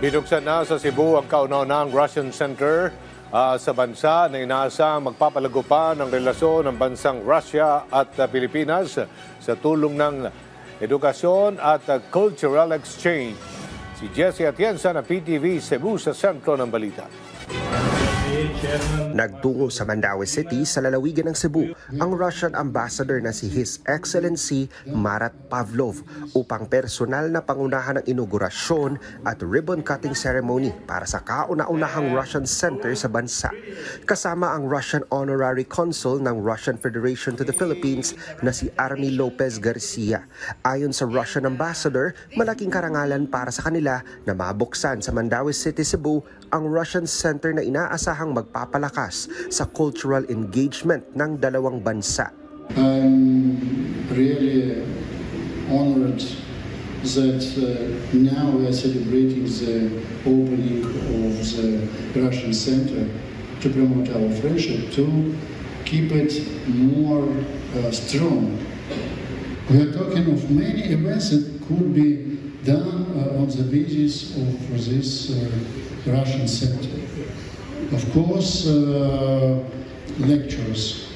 Binuksan na sa Cebu ang kauna-unahang Russian Center sa bansa na inaasang magpapalago pa ng relasyon ng bansang Russia at Pilipinas sa tulong ng edukasyon at cultural exchange. Si Jessie Atienza ng PTV Cebu sa sentro ng balita. Nagtungo sa Mandaue City sa lalawigan ng Cebu ang Russian Ambassador na si His Excellency Marat Pavlov upang personal na pangunahan ng inaugurasyon at ribbon-cutting ceremony para sa kauna-unahang Russian Center sa bansa. Kasama ang Russian Honorary Consul ng Russian Federation to the Philippines na si Army Lopez Garcia. Ayon sa Russian Ambassador, malaking karangalan para sa kanila na mabuksan sa Mandaue City, Cebu ang Russian Center na inaasahang magpapalakas sa cultural engagement ng dalawang bansa. I'm really honored that now we are celebrating the opening of the Russian Center to promote our friendship, to keep it more strong. We are talking of many events that could be done on the basis of this Russian Center. Of course, lectures,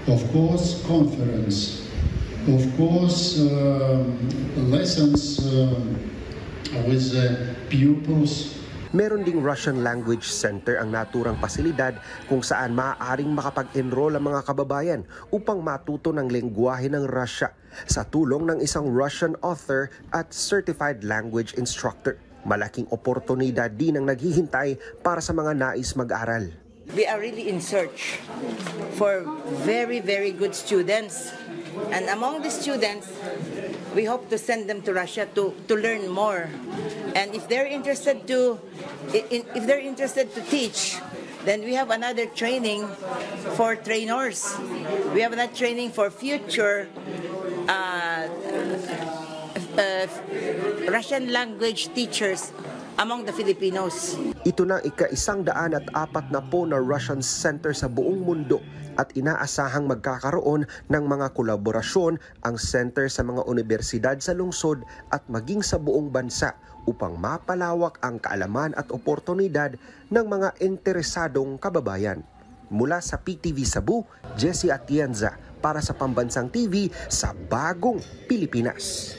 of course, conference, of course, lessons with the pupils. Meron ding Russian Language Center ang naturang pasilidad kung saan maaaring makapag-enroll ang mga kababayan upang matuto ng lengguwahe ng Russia sa tulong ng isang Russian author at certified language instructor. Malaking oportunidad din ang naghihintay para sa mga nais mag-aral. We are really in search for very, very good students. And among the students, we hope to send them to Russia to learn more. And if they're interested to teach, then we have another training for trainers. We have another training for future Russian language teachers among the Filipinos. Ito na ika-104 na Russian Center sa buong mundo at inaasahang magkakaroon ng mga kolaborasyon ang center sa mga universidad sa lungsod at maging sa buong bansa upang mapalawak ang kaalaman at oportunidad ng mga interesadong kababayan. Mula sa PTV Cebu, Jessie Atienza para sa Pambansang TV sa Bagong Pilipinas.